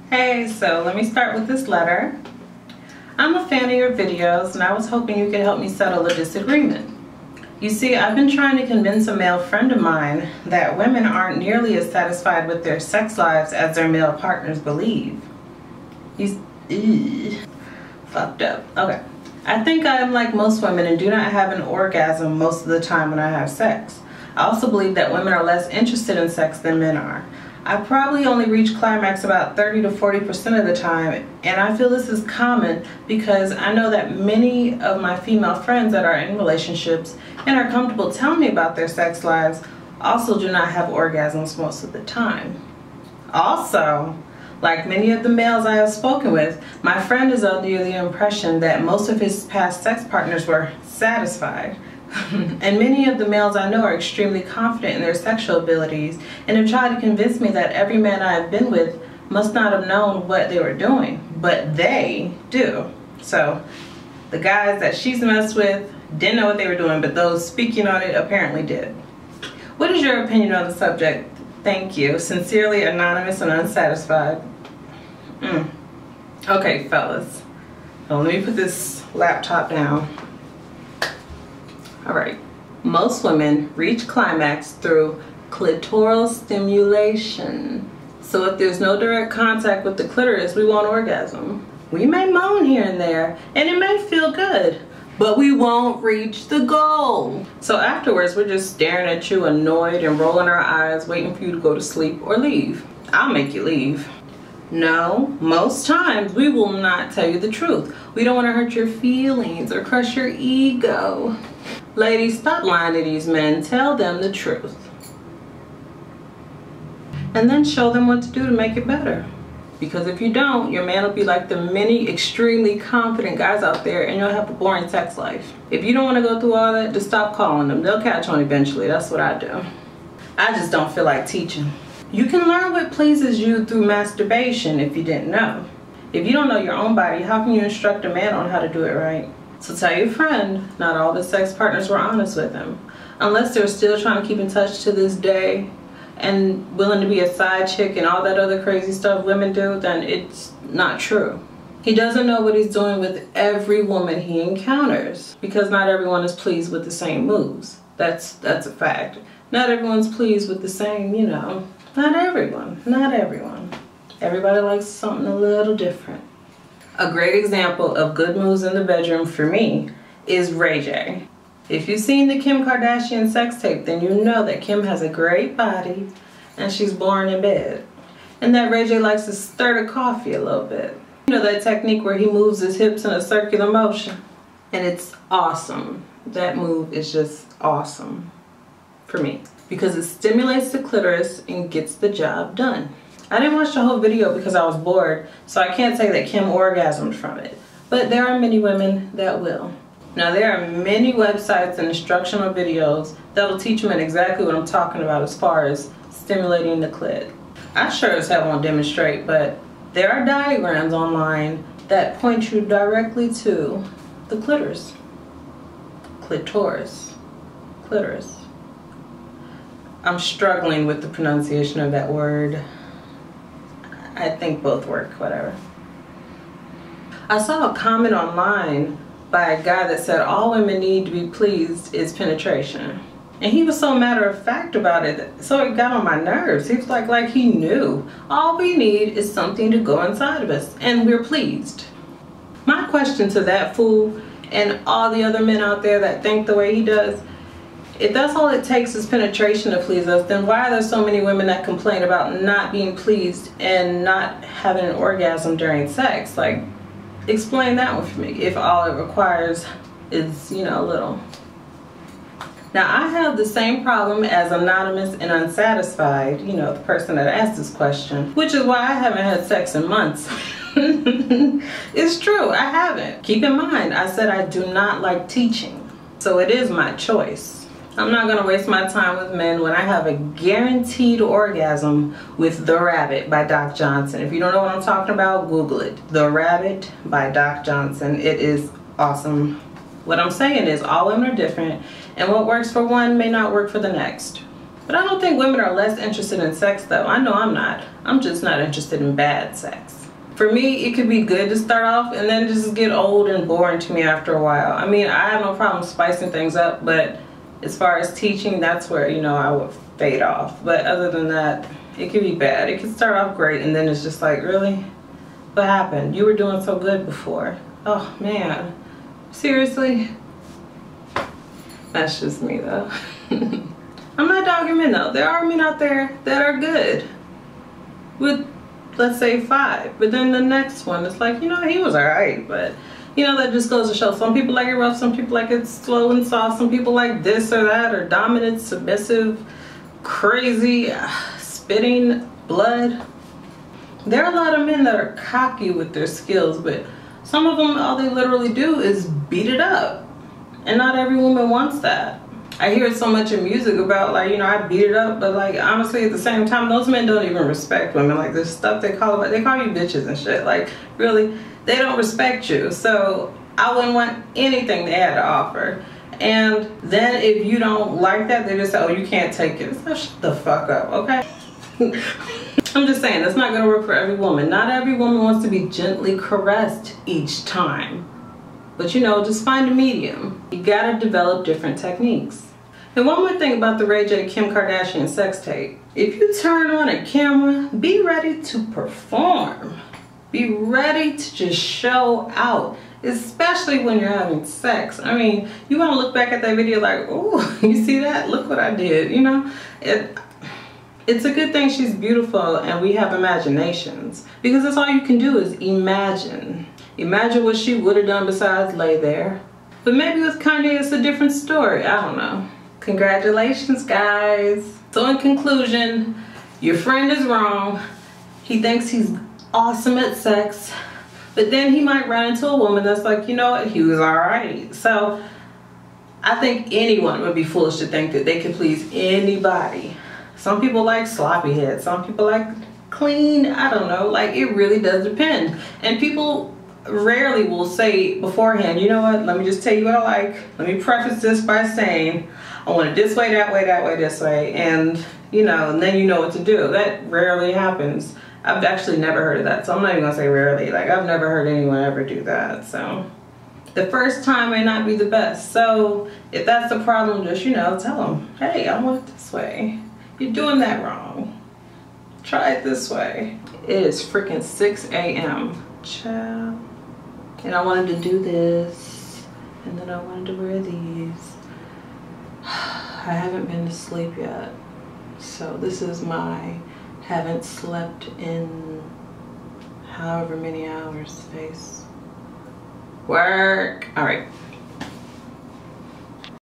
Hey, so let me start with this letter. I'm a fan of your videos and I was hoping you could help me settle a disagreement. You see, I've been trying to convince a male friend of mine that women aren't nearly as satisfied with their sex lives as their male partners believe. He's fucked up. Okay. I think I am like most women and do not have an orgasm most of the time when I have sex. I also believe that women are less interested in sex than men are. I probably only reach climax about 30 to 40% of the time, and I feel this is common because I know that many of my female friends that are in relationships and are comfortable telling me about their sex lives also do not have orgasms most of the time. Also, like many of the males I have spoken with, my friend is under the impression that most of his past sex partners were satisfied. And many of the males I know are extremely confident in their sexual abilities and have tried to convince me that every man I have been with must not have known what they were doing, but they do. So the guys that she's messed with didn't know what they were doing, but those speaking on it apparently did. What is your opinion on the subject? Thank you. Sincerely, anonymous and unsatisfied. Okay, fellas. Now let me put this laptop down. Alright. Most women reach climax through clitoral stimulation. So if there's no direct contact with the clitoris, we won't orgasm. We may moan here and there, and it may feel good, but we won't reach the goal. So afterwards, we're just staring at you, annoyed and rolling our eyes, waiting for you to go to sleep or leave. I'll make you leave. No, most times we will not tell you the truth. We don't want to hurt your feelings or crush your ego. Ladies, stop lying to these men. Tell them the truth. And then show them what to do to make it better. Because if you don't, your man will be like the many extremely confident guys out there and you'll have a boring sex life. If you don't want to go through all that, just stop calling them. They'll catch on eventually. That's what I do. I just don't feel like teaching. You can learn what pleases you through masturbation if you didn't know. If you don't know your own body, how can you instruct a man on how to do it right? So tell your friend, not all the sex partners were honest with him. Unless they're still trying to keep in touch to this day and willing to be a side chick and all that other crazy stuff women do, then it's not true. He doesn't know what he's doing with every woman he encounters because not everyone is pleased with the same moves. That's a fact. Not everyone's pleased with the same, you know. Not everyone. Everybody likes something a little different. A great example of good moves in the bedroom for me is Ray J. If you've seen the Kim Kardashian sex tape, then you know that Kim has a great body and she's boring in bed. And that Ray J likes to stir the coffee a little bit. You know that technique where he moves his hips in a circular motion? And it's awesome. That move is just awesome for me because it stimulates the clitoris and gets the job done. I didn't watch the whole video because I was bored, so I can't say that Kim orgasmed from it. But there are many women that will. Now there are many websites and instructional videos that will teach women exactly what I'm talking about as far as stimulating the clit. I sure as hell won't demonstrate, but there are diagrams online that point you directly to the clitoris. Clitoris. I'm struggling with the pronunciation of that word. I think both work, whatever. I saw a comment online by a guy that said all women need to be pleased is penetration. And he was so matter of fact about it, so it got on my nerves. He was like he knew. All we need is something to go inside of us, and we're pleased. My question to that fool and all the other men out there that think the way he does, if that's all it takes is penetration to please us, then why are there so many women that complain about not being pleased and not having an orgasm during sex? Like, explain that one for me, if all it requires is, you know, a little. Now, I have the same problem as anonymous and unsatisfied, you know, the person that asked this question, which is why I haven't had sex in months. It's true, I haven't. Keep in mind, I said I do not like teaching, so it is my choice. I'm not gonna waste my time with men when I have a guaranteed orgasm with The Rabbit by Doc Johnson. If you don't know what I'm talking about, Google it. The Rabbit by Doc Johnson. It is awesome. What I'm saying is all women are different and what works for one may not work for the next. But I don't think women are less interested in sex though. I know I'm not. I'm just not interested in bad sex. For me, it could be good to start off and then just get old and boring to me after a while. I mean, I have no problem spicing things up, but as far as teaching, that's where, you know, I would fade off. But other than that, it could be bad. It could start off great and then it's just like, really? What happened? You were doing so good before. Oh man, seriously? That's just me though. I'm not dogging men though. There are men out there that are good with, let's say, 5, but then the next one, it's like, you know, he was all right, but you know, that just goes to show some people like it rough, some people like it slow and soft, some people like this or that, or dominant, submissive, crazy, spitting blood. There are a lot of men that are cocky with their skills, but some of them, all they literally do is beat it up, and not every woman wants that. I hear so much in music about, like, you know, I beat it up, but like, honestly, at the same time, those men don't even respect women. Like, this stuff they call you bitches and shit. Like, really, they don't respect you. So I wouldn't want anything they had to offer. And then if you don't like that, they just say, oh, you can't take it. So shut the fuck up, okay? I'm just saying, that's not gonna work for every woman. Not every woman wants to be gently caressed each time. But you know, just find a medium. You gotta develop different techniques. And one more thing about the Ray J Kim Kardashian sex tape. If you turn on a camera, be ready to perform. Be ready to just show out, especially when you're having sex. I mean, you want to look back at that video like, oh, you see that? Look what I did, you know? It's a good thing she's beautiful and we have imaginations, because that's all you can do is imagine. Imagine what she would have done besides lay there. But maybe with Kanye it's a different story. I don't know. Congratulations, guys. So in conclusion, your friend is wrong. He thinks he's awesome at sex, but then he might run into a woman that's like, you know what, he was all right. So I think anyone would be foolish to think that they could please anybody. Some people like sloppy heads, some people like clean, I don't know, like it really does depend. And people rarely will say beforehand, you know what, let me just tell you what I like. Let me preface this by saying, I want it this way, that way, that way, this way. And you know, and then you know what to do. That rarely happens. I've actually never heard of that. So I'm not even gonna say rarely. Like, I've never heard anyone ever do that. So the first time may not be the best. So if that's the problem, just, you know, tell them, hey, I want it this way. You're doing that wrong. Try it this way. It is freaking 6 a.m. Ciao. And I wanted to do this. And then I wanted to wear these. I haven't been to sleep yet. So this is my haven't slept in however many hours face. Work. All right.